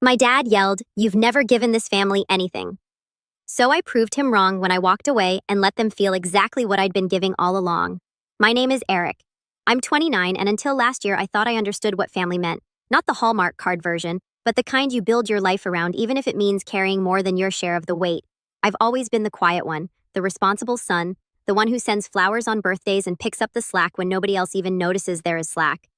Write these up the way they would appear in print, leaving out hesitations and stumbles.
My dad yelled, "You've never given this family anything." So I proved him wrong when I walked away and let them feel exactly what I'd been giving all along. My name is Eric. I'm 29, and until last year, I thought I understood what family meant. Not the Hallmark card version, but the kind you build your life around, even if it means carrying more than your share of the weight. I've always been the quiet one, the responsible son, the one who sends flowers on birthdays and picks up the slack when nobody else even notices there is slack.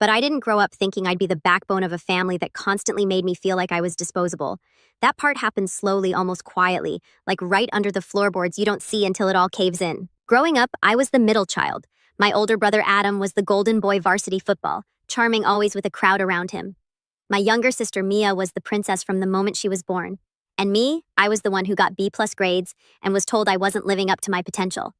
But I didn't grow up thinking I'd be the backbone of a family that constantly made me feel like I was disposable. That part happened slowly, almost quietly, like right under the floorboards you don't see until it all caves in. Growing up, I was the middle child. My older brother Adam was the golden boy varsity football, charming always with a crowd around him. My younger sister Mia was the princess from the moment she was born. And me, I was the one who got B+ grades and was told I wasn't living up to my potential.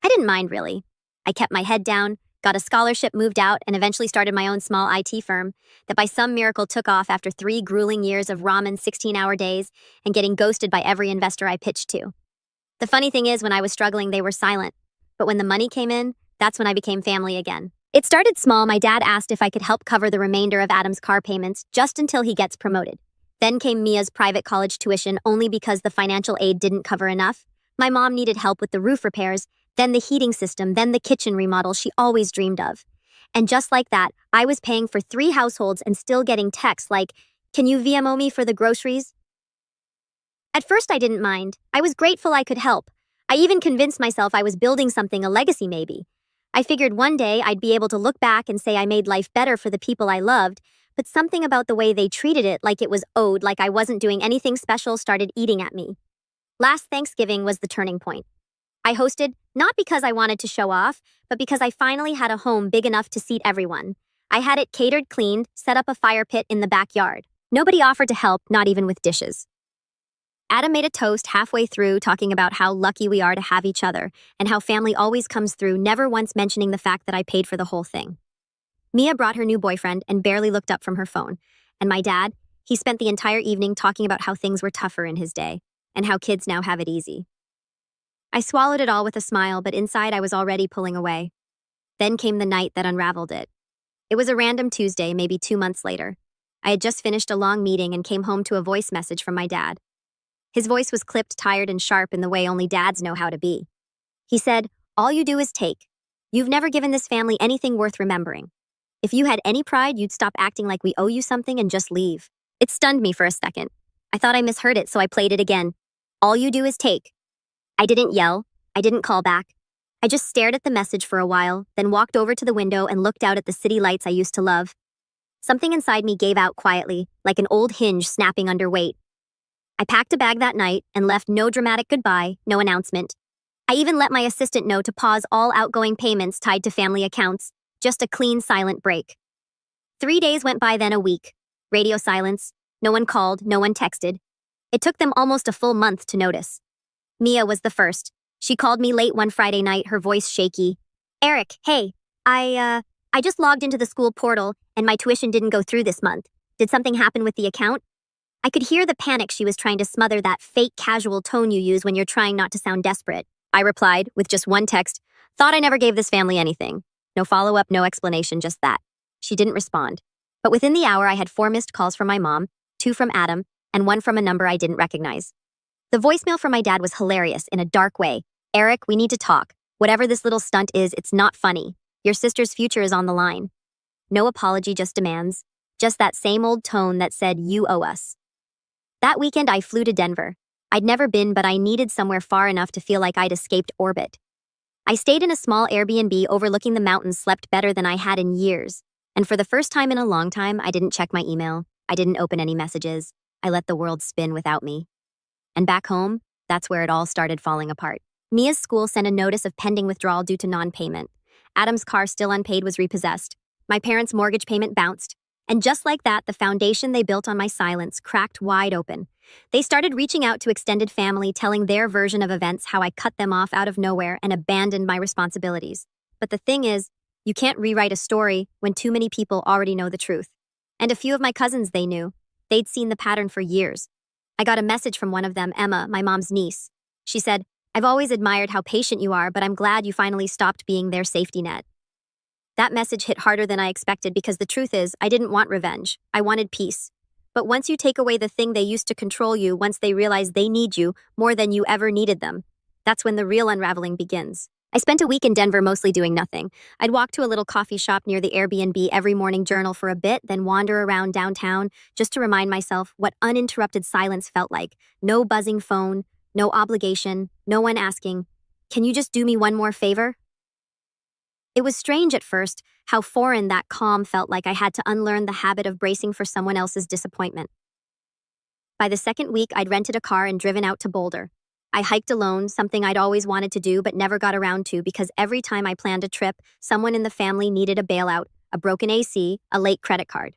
I didn't mind, really. I kept my head down, got a scholarship, moved out, and eventually started my own small IT firm that by some miracle took off after 3 grueling years of ramen 16-hour days and getting ghosted by every investor I pitched to. The funny thing is, when I was struggling, they were silent. But when the money came in, that's when I became family again. It started small. My dad asked if I could help cover the remainder of Adam's car payments just until he gets promoted. Then came Mia's private college tuition only because the financial aid didn't cover enough. My mom needed help with the roof repairs, then the heating system, then the kitchen remodel she always dreamed of. And just like that, I was paying for 3 households and still getting texts like, "Can you VMO me for the groceries?" At first I didn't mind. I was grateful I could help. I even convinced myself I was building something, a legacy maybe. I figured one day I'd be able to look back and say I made life better for the people I loved, but something about the way they treated it, like it was owed, like I wasn't doing anything special, started eating at me. Last Thanksgiving was the turning point. I hosted, not because I wanted to show off, but because I finally had a home big enough to seat everyone. I had it catered, cleaned, set up a fire pit in the backyard. Nobody offered to help, not even with dishes. Adam made a toast halfway through, talking about how lucky we are to have each other and how family always comes through, never once mentioning the fact that I paid for the whole thing. Mia brought her new boyfriend and barely looked up from her phone. And my dad, he spent the entire evening talking about how things were tougher in his day and how kids now have it easy. I swallowed it all with a smile, but inside I was already pulling away. Then came the night that unraveled it. It was a random Tuesday, maybe 2 months later. I had just finished a long meeting and came home to a voice message from my dad. His voice was clipped, tired, and sharp in the way only dads know how to be. He said, "All you do is take. You've never given this family anything worth remembering. If you had any pride, you'd stop acting like we owe you something and just leave." It stunned me for a second. I thought I misheard it, so I played it again. "All you do is take." I didn't yell. I didn't call back. I just stared at the message for a while, then walked over to the window and looked out at the city lights I used to love. Something inside me gave out quietly, like an old hinge snapping under weight. I packed a bag that night and left, no dramatic goodbye, no announcement. I even let my assistant know to pause all outgoing payments tied to family accounts, just a clean, silent break. 3 days went by, then a week. Radio silence. No one called, no one texted. It took them almost a full month to notice. Mia was the first. She called me late one Friday night, her voice shaky. "Eric, hey, I just logged into the school portal and my tuition didn't go through this month. Did something happen with the account?" I could hear the panic she was trying to smother, that fake casual tone you use when you're trying not to sound desperate. I replied with just one text, "Thought I never gave this family anything." No follow-up, no explanation, just that. She didn't respond. But within the hour, I had 4 missed calls from my mom, 2 from Adam, and 1 from a number I didn't recognize. The voicemail from my dad was hilarious in a dark way. "Eric, we need to talk. Whatever this little stunt is, it's not funny. Your sister's future is on the line." No apology, just demands. Just that same old tone that said, "You owe us." That weekend, I flew to Denver. I'd never been, but I needed somewhere far enough to feel like I'd escaped orbit. I stayed in a small Airbnb overlooking the mountains, slept better than I had in years. And for the first time in a long time, I didn't check my email. I didn't open any messages. I let the world spin without me. And back home, that's where it all started falling apart. Mia's school sent a notice of pending withdrawal due to non-payment. Adam's car, still unpaid, was repossessed. My parents' mortgage payment bounced. And just like that, the foundation they built on my silence cracked wide open. They started reaching out to extended family, telling their version of events, how I cut them off out of nowhere and abandoned my responsibilities. But the thing is, you can't rewrite a story when too many people already know the truth. And a few of my cousins, they knew. They'd seen the pattern for years. I got a message from one of them, Emma, my mom's niece. She said, "I've always admired how patient you are, but I'm glad you finally stopped being their safety net." That message hit harder than I expected because the truth is, I didn't want revenge. I wanted peace. But once you take away the thing they used to control you, once they realize they need you more than you ever needed them, that's when the real unraveling begins. I spent a week in Denver mostly doing nothing. I'd walk to a little coffee shop near the Airbnb every morning, journal for a bit, then wander around downtown just to remind myself what uninterrupted silence felt like. No buzzing phone, no obligation, no one asking, "Can you just do me one more favor?" It was strange at first how foreign that calm felt, like I had to unlearn the habit of bracing for someone else's disappointment. By the second week, I'd rented a car and driven out to Boulder. I hiked alone, something I'd always wanted to do but never got around to because every time I planned a trip, someone in the family needed a bailout, a broken AC, a late credit card.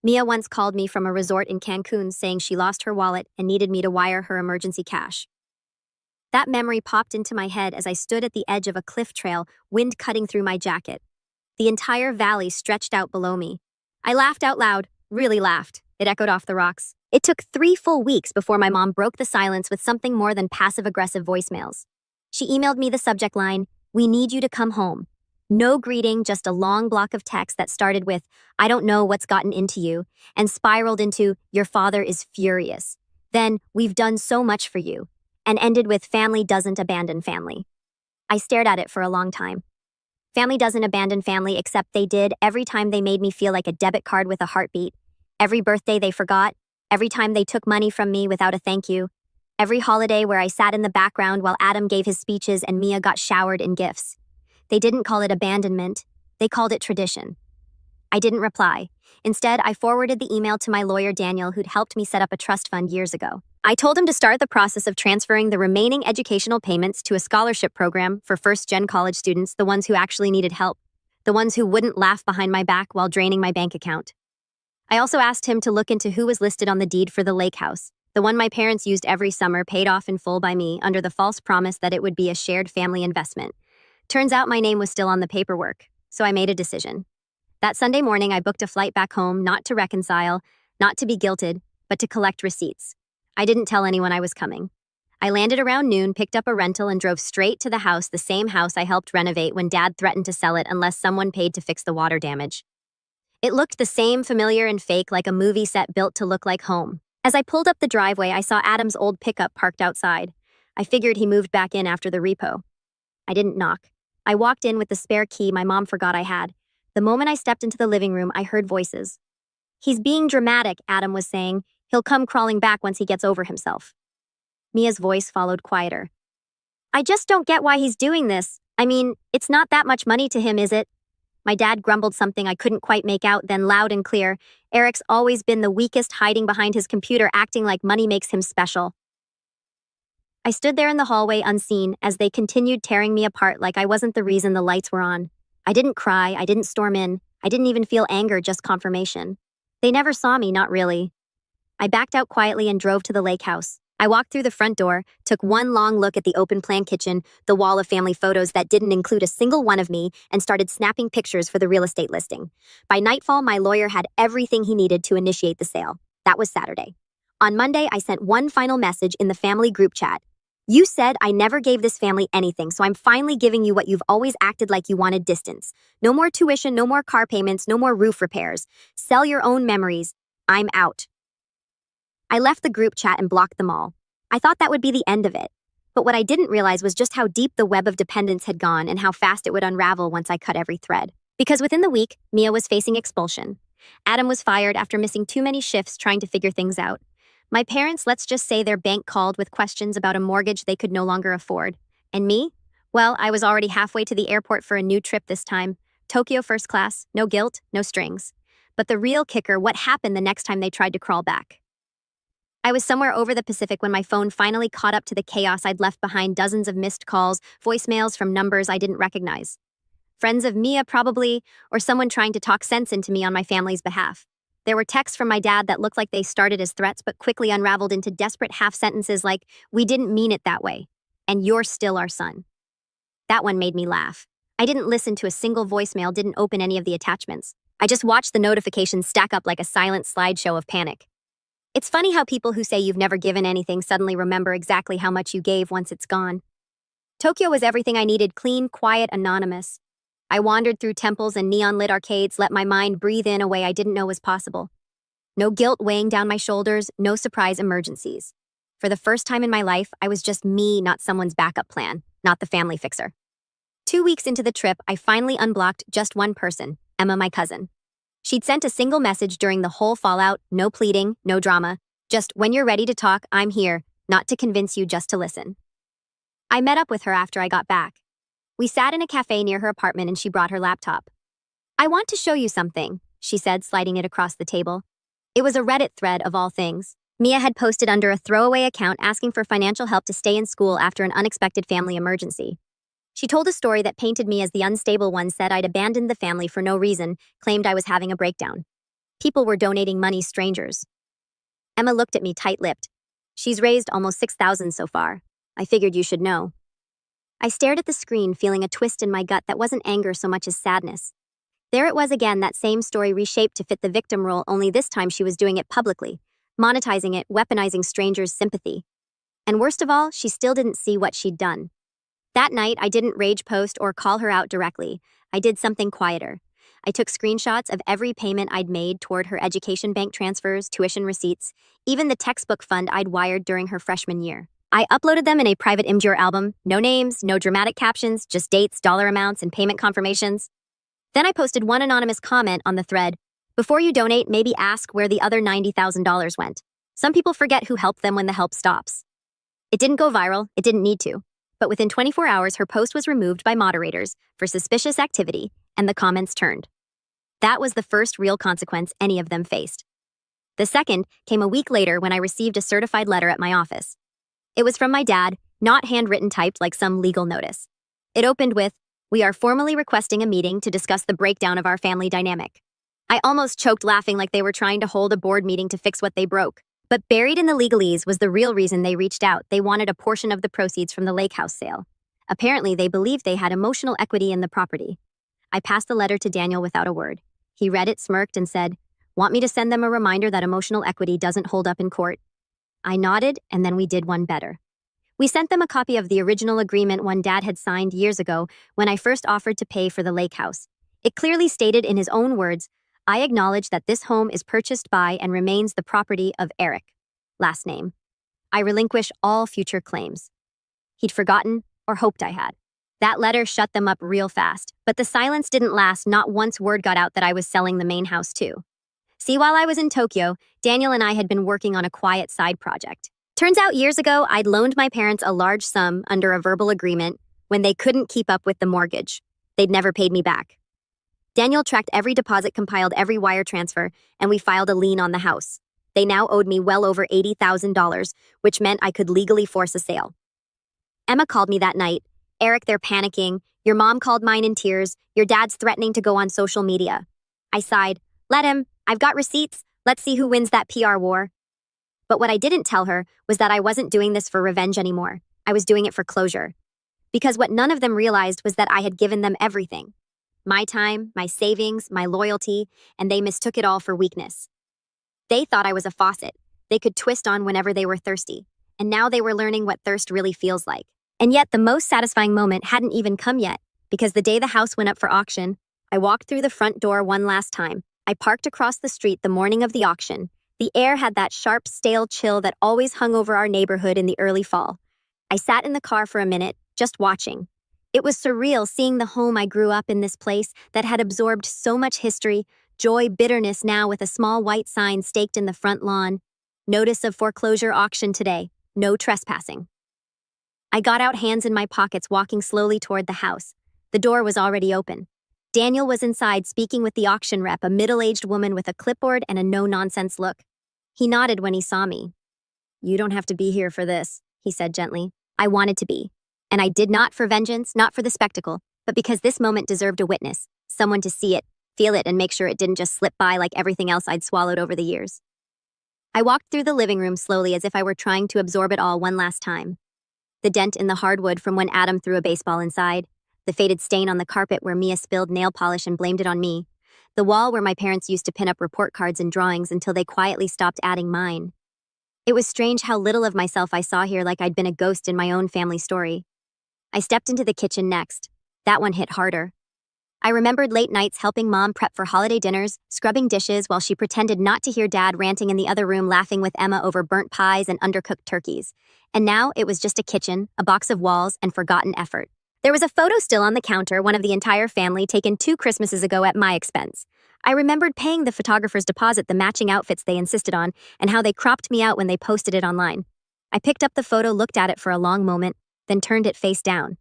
Mia once called me from a resort in Cancun saying she lost her wallet and needed me to wire her emergency cash. That memory popped into my head as I stood at the edge of a cliff trail, wind cutting through my jacket. The entire valley stretched out below me. I laughed out loud, really laughed. It echoed off the rocks. It took 3 full weeks before my mom broke the silence with something more than passive-aggressive voicemails. She emailed me the subject line, "We need you to come home." No greeting, just a long block of text that started with, "I don't know what's gotten into you," and spiraled into, "Your father is furious." Then, "We've done so much for you," and ended with, "Family doesn't abandon family." I stared at it for a long time. Family doesn't abandon family, except they did every time they made me feel like a debit card with a heartbeat. Every birthday they forgot. Every time they took money from me without a thank you. Every holiday where I sat in the background while Adam gave his speeches and Mia got showered in gifts. They didn't call it abandonment. They called it tradition. I didn't reply. Instead, I forwarded the email to my lawyer, Daniel, who'd helped me set up a trust fund years ago. I told him to start the process of transferring the remaining educational payments to a scholarship program for first-gen college students, the ones who actually needed help, the ones who wouldn't laugh behind my back while draining my bank account. I also asked him to look into who was listed on the deed for the lake house, the one my parents used every summer, paid off in full by me under the false promise that it would be a shared family investment. Turns out my name was still on the paperwork, so I made a decision. That Sunday morning, I booked a flight back home, not to reconcile, not to be guilted, but to collect receipts. I didn't tell anyone I was coming. I landed around noon, picked up a rental, and drove straight to the house, the same house I helped renovate when Dad threatened to sell it unless someone paid to fix the water damage. It looked the same, familiar and fake, like a movie set built to look like home. As I pulled up the driveway, I saw Adam's old pickup parked outside. I figured he moved back in after the repo. I didn't knock. I walked in with the spare key my mom forgot I had. The moment I stepped into the living room, I heard voices. "He's being dramatic," Adam was saying. "He'll come crawling back once he gets over himself." Mia's voice followed quieter. "I just don't get why he's doing this. I mean, it's not that much money to him, is it?" My dad grumbled something I couldn't quite make out, then loud and clear, "Eric's always been the weakest, hiding behind his computer, acting like money makes him special." I stood there in the hallway unseen as they continued tearing me apart like I wasn't the reason the lights were on. I didn't cry, I didn't storm in, I didn't even feel anger, just confirmation. They never saw me, not really. I backed out quietly and drove to the lake house. I walked through the front door, took one long look at the open-plan kitchen, the wall of family photos that didn't include a single one of me, and started snapping pictures for the real estate listing. By nightfall, my lawyer had everything he needed to initiate the sale. That was Saturday. On Monday, I sent one final message in the family group chat. "You said I never gave this family anything, so I'm finally giving you what you've always acted like you wanted: distance. No more tuition, no more car payments, no more roof repairs. Sell your own memories. I'm out." I left the group chat and blocked them all. I thought that would be the end of it. But what I didn't realize was just how deep the web of dependence had gone and how fast it would unravel once I cut every thread. Because within the week, Mia was facing expulsion. Adam was fired after missing too many shifts trying to figure things out. My parents, let's just say their bank called with questions about a mortgage they could no longer afford. And me? Well, I was already halfway to the airport for a new trip this time. Tokyo first class, no guilt, no strings. But the real kicker, what happened the next time they tried to crawl back? I was somewhere over the Pacific when my phone finally caught up to the chaos I'd left behind: dozens of missed calls, voicemails from numbers I didn't recognize. Friends of Mia, probably, or someone trying to talk sense into me on my family's behalf. There were texts from my dad that looked like they started as threats but quickly unraveled into desperate half-sentences like, "We didn't mean it that way," and "You're still our son." That one made me laugh. I didn't listen to a single voicemail, didn't open any of the attachments. I just watched the notifications stack up like a silent slideshow of panic. It's funny how people who say you've never given anything suddenly remember exactly how much you gave once it's gone. Tokyo was everything I needed: clean, quiet, anonymous. I wandered through temples and neon-lit arcades, let my mind breathe in a way I didn't know was possible. No guilt weighing down my shoulders, no surprise emergencies. For the first time in my life, I was just me, not someone's backup plan, not the family fixer. 2 weeks into the trip, I finally unblocked just one person, Emma, my cousin. She'd sent a single message during the whole fallout, no pleading, no drama, just when you're ready to talk, I'm here, not to convince you, just to listen. I met up with her after I got back. We sat in a cafe near her apartment and she brought her laptop. I want to show you something, she said, sliding it across the table. It was a Reddit thread of all things. Mia had posted under a throwaway account asking for financial help to stay in school after an unexpected family emergency. She told a story that painted me as the unstable one, said I'd abandoned the family for no reason, claimed I was having a breakdown. People were donating money, strangers. Emma looked at me tight-lipped. She's raised almost 6,000 so far. I figured you should know. I stared at the screen, feeling a twist in my gut that wasn't anger so much as sadness. There it was again, that same story reshaped to fit the victim role, only this time she was doing it publicly, monetizing it, weaponizing strangers' sympathy. And worst of all, she still didn't see what she'd done. That night, I didn't rage post or call her out directly. I did something quieter. I took screenshots of every payment I'd made toward her education, bank transfers, tuition receipts, even the textbook fund I'd wired during her freshman year. I uploaded them in a private Imgur album, no names, no dramatic captions, just dates, dollar amounts, and payment confirmations. Then I posted one anonymous comment on the thread. Before you donate, maybe ask where the other $90,000 went. Some people forget who helped them when the help stops. It didn't go viral, it didn't need to. But within 24 hours, her post was removed by moderators for suspicious activity, and the comments turned. That was the first real consequence any of them faced. The second came a week later when I received a certified letter at my office. It was from my dad, not handwritten, typed like some legal notice. It opened with, "We are formally requesting a meeting to discuss the breakdown of our family dynamic." I almost choked laughing, like they were trying to hold a board meeting to fix what they broke. But buried in the legalese was the real reason they reached out. They wanted a portion of the proceeds from the lake house sale. Apparently, they believed they had emotional equity in the property. I passed the letter to Daniel without a word. He read it, smirked, and said, "Want me to send them a reminder that emotional equity doesn't hold up in court?" I nodded, and then we did one better. We sent them a copy of the original agreement one dad had signed years ago when I first offered to pay for the lake house. It clearly stated in his own words, "I acknowledge that this home is purchased by and remains the property of Eric. Last name. I relinquish all future claims." He'd forgotten, or hoped I had. That letter shut them up real fast, but the silence didn't last. Not once word got out that I was selling the main house too. See, while I was in Tokyo, Daniel and I had been working on a quiet side project. Turns out years ago, I'd loaned my parents a large sum under a verbal agreement when they couldn't keep up with the mortgage. They'd never paid me back. Daniel tracked every deposit, compiled every wire transfer, and we filed a lien on the house. They now owed me well over $80,000, which meant I could legally force a sale. Emma called me that night. "Eric, they're panicking. Your mom called mine in tears. Your dad's threatening to go on social media." I sighed. "Let him. I've got receipts. Let's see who wins that PR war." But what I didn't tell her was that I wasn't doing this for revenge anymore. I was doing it for closure. Because what none of them realized was that I had given them everything. My time, my savings, my loyalty, and they mistook it all for weakness. They thought I was a faucet they could twist on whenever they were thirsty, and now they were learning what thirst really feels like. And yet the most satisfying moment hadn't even come yet, because the day the house went up for auction, I walked through the front door one last time. I parked across the street the morning of the auction. The air had that sharp, stale chill that always hung over our neighborhood in the early fall. I sat in the car for a minute, just watching. It was surreal seeing the home I grew up in, this place that had absorbed so much history, joy, bitterness, now with a small white sign staked in the front lawn. "Notice of foreclosure auction today. No trespassing." I got out, hands in my pockets, walking slowly toward the house. The door was already open. Daniel was inside, speaking with the auction rep, a middle-aged woman with a clipboard and a no-nonsense look. He nodded when he saw me. "You don't have to be here for this," he said gently. I wanted to be. And I did, not for vengeance, not for the spectacle, but because this moment deserved a witness, someone to see it, feel it, and make sure it didn't just slip by like everything else I'd swallowed over the years. I walked through the living room slowly, as if I were trying to absorb it all one last time. The dent in the hardwood from when Adam threw a baseball inside, the faded stain on the carpet where Mia spilled nail polish and blamed it on me, the wall where my parents used to pin up report cards and drawings until they quietly stopped adding mine. It was strange how little of myself I saw here, like I'd been a ghost in my own family story. I stepped into the kitchen next. That one hit harder. I remembered late nights helping Mom prep for holiday dinners, scrubbing dishes while she pretended not to hear Dad ranting in the other room laughing with Emma over burnt pies and undercooked turkeys. And now it was just a kitchen, a box of walls, and forgotten effort. There was a photo still on the counter, one of the entire family, taken 2 Christmases ago at my expense. I remembered paying the photographer's deposit the matching outfits they insisted on, and how they cropped me out when they posted it online. I picked up the photo, looked at it for a long moment, then turned it face down.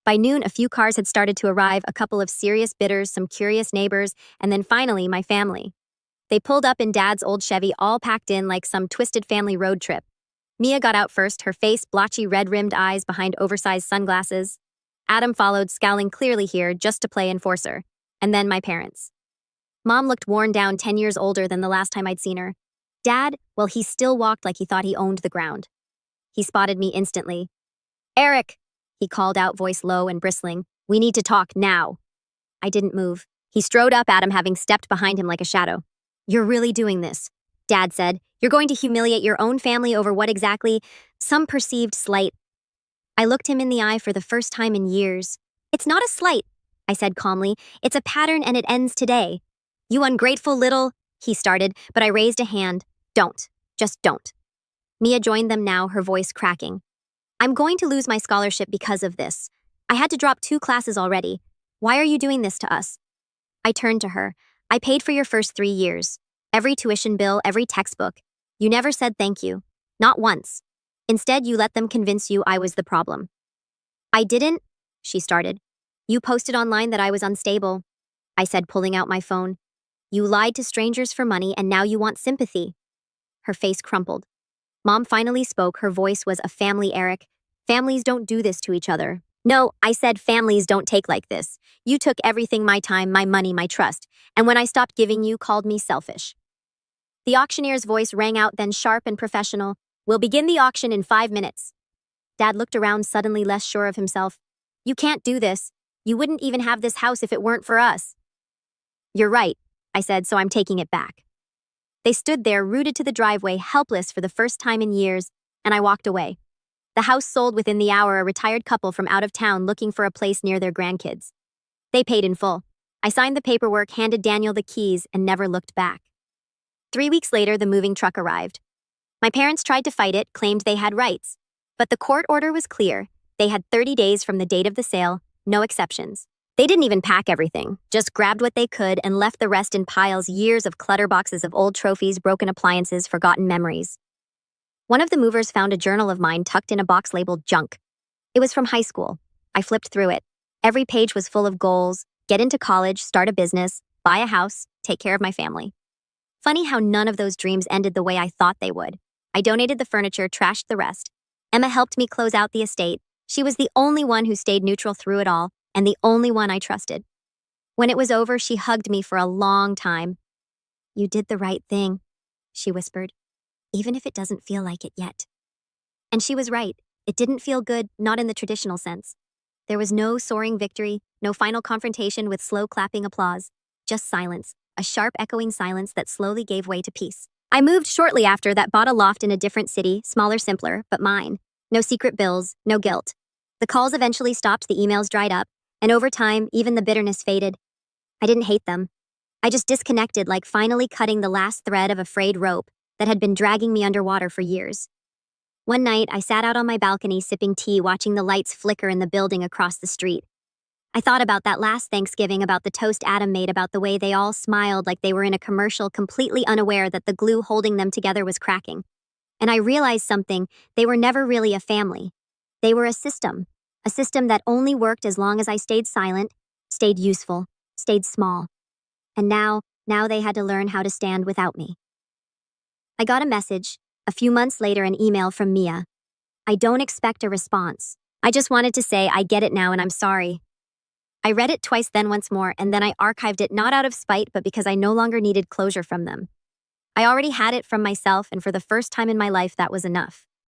By noon, a few cars had started to arrive, a couple of serious bidders, some curious neighbors, and then finally, my family. They pulled up in Dad's old Chevy, all packed in like some twisted family road trip. Mia got out first, her face blotchy, red-rimmed eyes behind oversized sunglasses. Adam followed, scowling clearly here just to play enforcer. And then my parents. Mom looked worn down, 10 years older than the last time I'd seen her. Dad, well, he still walked like he thought he owned the ground. He spotted me instantly. "Eric," he called out, voice low and bristling. "We need to talk now." I didn't move. He strode up at him, having stepped behind him like a shadow. "You're really doing this," Dad said. "You're going to humiliate your own family over what exactly? Some perceived slight." I looked him in the eye for the first time in years. "It's not a slight," I said calmly. "It's a pattern, and it ends today." "You ungrateful little," he started, but I raised a hand. "Don't. Just don't." Mia joined them now, her voice cracking. "I'm going to lose my scholarship because of this. I had to drop 2 classes already. Why are you doing this to us?" I turned to her. "I paid for your first 3 years. Every tuition bill, every textbook. You never said thank you. Not once. Instead, you let them convince you I was the problem." "I didn't," she started. "You posted online that I was unstable," I said, pulling out my phone. "You lied to strangers for money, and now you want sympathy." Her face crumpled. Mom finally spoke. Her voice was a family, Eric. "Families don't do this to each other." "No," I said, "families don't take like this. You took everything, my time, my money, my trust. And when I stopped giving, you called me selfish." The auctioneer's voice rang out, then sharp and professional. "We'll begin the auction in 5 minutes. Dad looked around, suddenly less sure of himself. "You can't do this. You wouldn't even have this house if it weren't for us." "You're right," I said, "so I'm taking it back." They stood there, rooted to the driveway, helpless for the first time in years, and I walked away. The house sold within the hour, a retired couple from out of town looking for a place near their grandkids. They paid in full. I signed the paperwork, handed Daniel the keys, and never looked back. 3 weeks later, the moving truck arrived. My parents tried to fight it, claimed they had rights. But the court order was clear. They had 30 days from the date of the sale, no exceptions. They didn't even pack everything, just grabbed what they could and left the rest in piles, years of clutter, boxes of old trophies, broken appliances, forgotten memories. One of the movers found a journal of mine tucked in a box labeled junk. It was from high school. I flipped through it. Every page was full of goals: get into college, start a business, buy a house, take care of my family. Funny how none of those dreams ended the way I thought they would. I donated the furniture, trashed the rest. Emma helped me close out the estate. She was the only one who stayed neutral through it all, and the only one I trusted. When it was over, she hugged me for a long time. "You did the right thing," she whispered, "even if it doesn't feel like it yet." And she was right. It didn't feel good, not in the traditional sense. There was no soaring victory, no final confrontation with slow clapping applause, just silence, a sharp echoing silence that slowly gave way to peace. I moved shortly after that, bought a loft in a different city, smaller, simpler, but mine. No secret bills, no guilt. The calls eventually stopped, the emails dried up, and over time, even the bitterness faded. I didn't hate them. I just disconnected, like finally cutting the last thread of a frayed rope that had been dragging me underwater for years. One night, I sat out on my balcony sipping tea, watching the lights flicker in the building across the street. I thought about that last Thanksgiving, about the toast Adam made, about the way they all smiled like they were in a commercial, completely unaware that the glue holding them together was cracking. And I realized something: they were never really a family. They were a system that only worked as long as I stayed silent, stayed useful, stayed small. And now they had to learn how to stand without me. I got a message, a few months later, an email from Mia. I don't expect a response. I just wanted to say I get it now and I'm sorry. I read it twice, then once more, and then I archived it, not out of spite, but because I no longer needed closure from them. I already had it from myself, and for the first time in my life, that was enough.